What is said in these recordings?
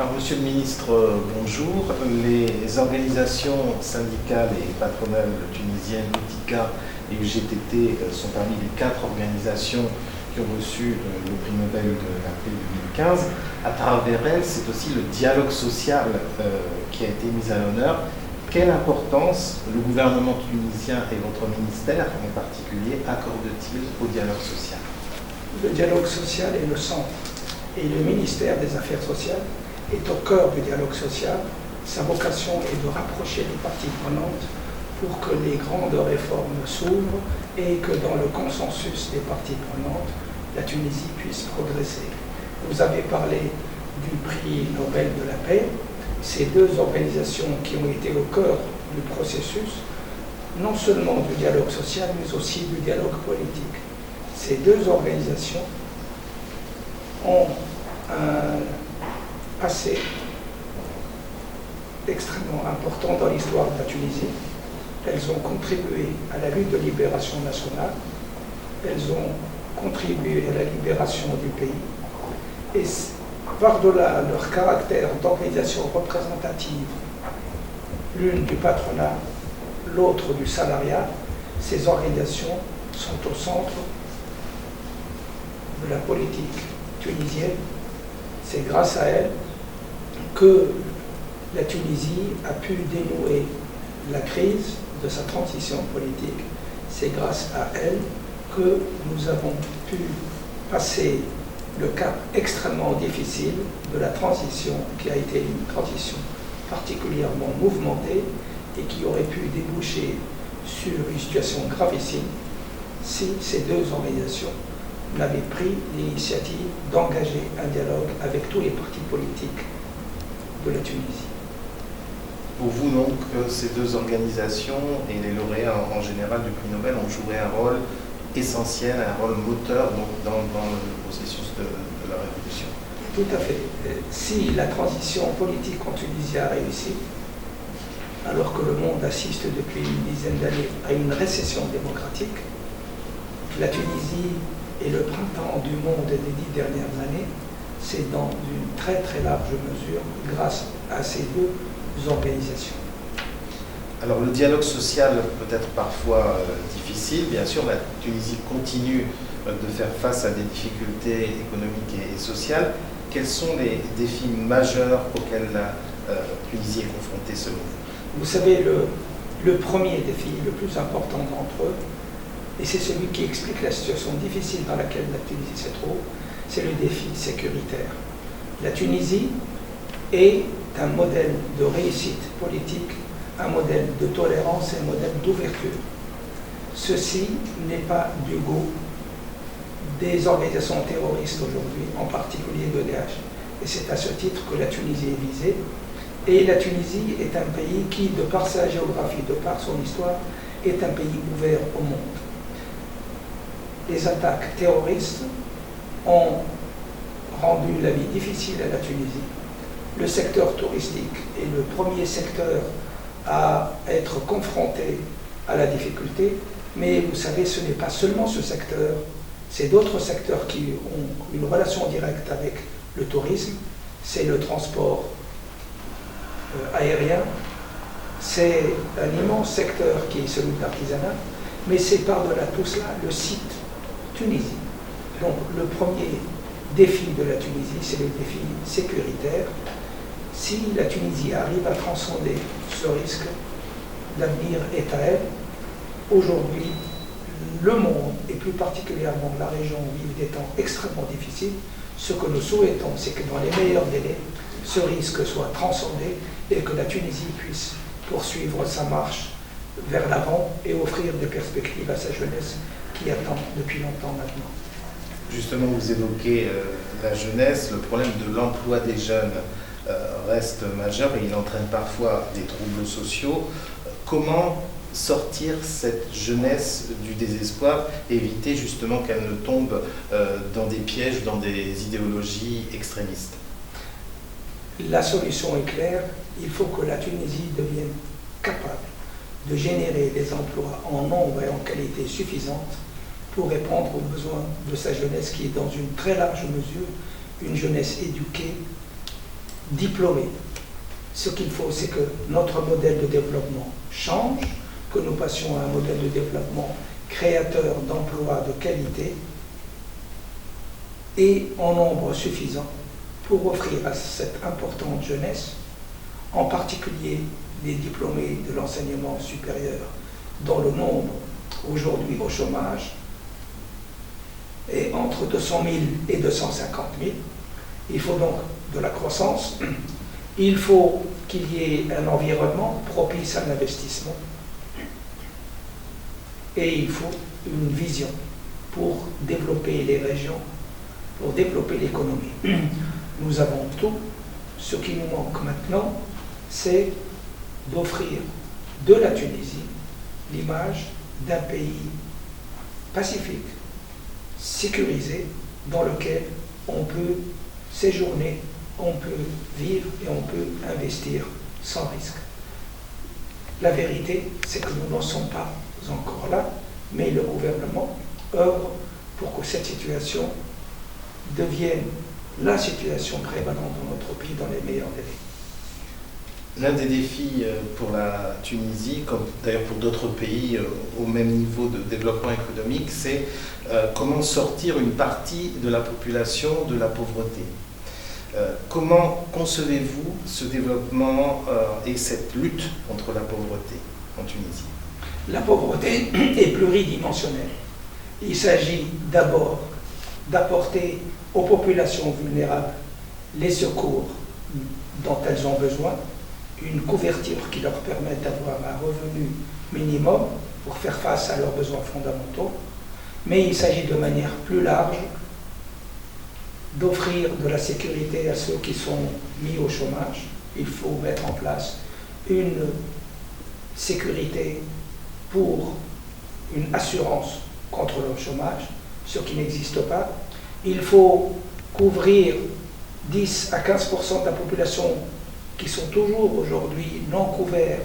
Alors, Monsieur le Ministre, bonjour. Les organisations syndicales et patronales tunisiennes, UTICA et UGTT, sont parmi les 4 organisations qui ont reçu le prix Nobel de la paix 2015. À travers elles, c'est aussi le dialogue social qui a été mis à l'honneur. Quelle importance le gouvernement tunisien et votre ministère en particulier accorde-t-il au dialogue social? Le dialogue social est le centre et le ministère des Affaires sociales est au cœur du dialogue social. Sa vocation est de rapprocher les parties prenantes pour que les grandes réformes s'ouvrent et que dans le consensus des parties prenantes, la Tunisie puisse progresser. Vous avez parlé du prix Nobel de la paix. Ces 2 organisations qui ont été au cœur du processus, non seulement du dialogue social, mais aussi du dialogue politique. Ces 2 organisations ont un passé extrêmement important dans l'histoire de la Tunisie. Elles ont contribué à la lutte de libération nationale, elles ont contribué à la libération du pays, et par-delà leur caractère d'organisation représentative, l'une du patronat, l'autre du salariat, ces organisations sont au centre de la politique tunisienne. C'est grâce à elles que la Tunisie a pu dénouer la crise de sa transition politique. C'est grâce à elles que nous avons pu passer le cap extrêmement difficile de la transition, qui a été une transition particulièrement mouvementée et qui aurait pu déboucher sur une situation gravissime si ces 2 organisations n'avaient pris l'initiative d'engager un dialogue avec tous les partis politiques de la Tunisie. Pour vous, donc, ces 2 organisations et les lauréats en général du prix Nobel ont joué un rôle essentiel, un rôle moteur donc, dans le processus de la révolution. Tout à fait. Si la transition politique en Tunisie a réussi, alors que le monde assiste depuis une dizaine d'années à une récession démocratique, la Tunisie est le printemps du monde des 10 dernières années. C'est dans une très très large mesure grâce à ces 2 organisations. Alors le dialogue social peut être parfois difficile. Bien sûr, la Tunisie continue de faire face à des difficultés économiques et sociales. Quels sont les défis majeurs auxquels la Tunisie est confrontée selon vous? Vous savez, le premier défi, le plus important d'entre eux, et c'est celui qui explique la situation difficile dans laquelle la Tunisie se trouve, c'est le défi sécuritaire. La Tunisie est un modèle de réussite politique, un modèle de tolérance et un modèle d'ouverture. Ceci n'est pas du goût des organisations terroristes aujourd'hui, en particulier l'EDH. Et c'est à ce titre que la Tunisie est visée. Et la Tunisie est un pays qui, de par sa géographie, de par son histoire, est un pays ouvert au monde. Les attaques terroristes ont rendu la vie difficile à la Tunisie. Le secteur touristique est le premier secteur à être confronté à la difficulté, mais vous savez, ce n'est pas seulement ce secteur, c'est d'autres secteurs qui ont une relation directe avec le tourisme, c'est le transport aérien, c'est un immense secteur qui est celui de l'artisanat, mais c'est par-delà tout cela le site Tunisie. Donc le premier défi de la Tunisie, c'est le défi sécuritaire. Si la Tunisie arrive à transcender ce risque, l'avenir est à elle. Aujourd'hui, le monde, et plus particulièrement la région, vivent des temps extrêmement difficiles. Ce que nous souhaitons, c'est que dans les meilleurs délais, ce risque soit transcendé et que la Tunisie puisse poursuivre sa marche vers l'avant et offrir des perspectives à sa jeunesse qui attend depuis longtemps maintenant. Justement, vous évoquez la jeunesse, le problème de l'emploi des jeunes reste majeur et il entraîne parfois des troubles sociaux. Comment sortir cette jeunesse du désespoir et éviter justement qu'elle ne tombe dans des pièges, dans des idéologies extrémistes? La solution est claire, il faut que la Tunisie devienne capable de générer des emplois en nombre et en qualité suffisante pour répondre aux besoins de sa jeunesse qui est dans une très large mesure une jeunesse éduquée, diplômés. Ce qu'il faut, c'est que notre modèle de développement change, que nous passions à un modèle de développement créateur d'emplois de qualité et en nombre suffisant pour offrir à cette importante jeunesse, en particulier les diplômés de l'enseignement supérieur, dont le nombre aujourd'hui au chômage est entre 200 000 et 250 000. Il faut donc de la croissance, il faut qu'il y ait un environnement propice à l'investissement et il faut une vision pour développer les régions, pour développer l'économie. Nous avons tout. Ce qui nous manque maintenant, c'est d'offrir de la Tunisie l'image d'un pays pacifique, sécurisé, dans lequel on peut séjourner, on peut vivre et on peut investir sans risque. La vérité, c'est que nous n'en sommes pas encore là, mais le gouvernement œuvre pour que cette situation devienne la situation prévalente dans notre pays dans les meilleurs délais. L'un des défis pour la Tunisie, comme d'ailleurs pour d'autres pays au même niveau de développement économique, c'est comment sortir une partie de la population de la pauvreté. Comment concevez-vous ce développement et cette lutte contre la pauvreté en Tunisie? La pauvreté est pluridimensionnelle. Il s'agit d'abord d'apporter aux populations vulnérables les secours dont elles ont besoin, une couverture qui leur permette d'avoir un revenu minimum pour faire face à leurs besoins fondamentaux, mais il s'agit de manière plus large d'offrir de la sécurité à ceux qui sont mis au chômage. Il faut mettre en place une sécurité pour une assurance contre le chômage, ce qui n'existe pas. Il faut couvrir 10 à 15% de la population qui sont toujours aujourd'hui non couverts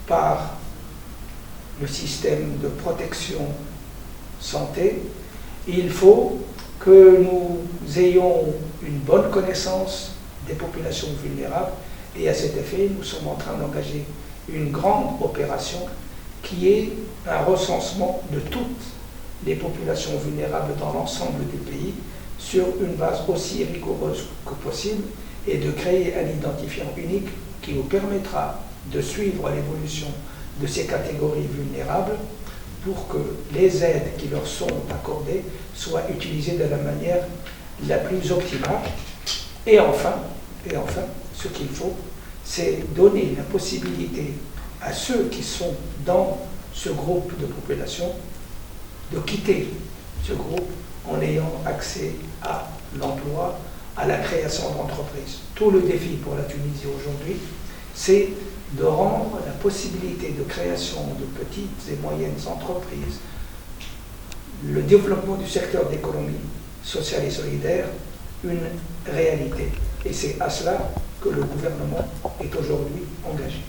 par le système de protection santé. Il faut que nous ayons une bonne connaissance des populations vulnérables et à cet effet, nous sommes en train d'engager une grande opération qui est un recensement de toutes les populations vulnérables dans l'ensemble du pays sur une base aussi rigoureuse que possible et de créer un identifiant unique qui nous permettra de suivre l'évolution de ces catégories vulnérables pour que les aides qui leur sont accordées soient utilisées de la manière la plus optimale. Et enfin, ce qu'il faut, c'est donner la possibilité à ceux qui sont dans ce groupe de population de quitter ce groupe en ayant accès à l'emploi, à la création d'entreprises. Tout le défi pour la Tunisie aujourd'hui, c'est de rendre la possibilité de création de petites et moyennes entreprises, le développement du secteur d'économie sociale et solidaire, une réalité. Et c'est à cela que le gouvernement est aujourd'hui engagé.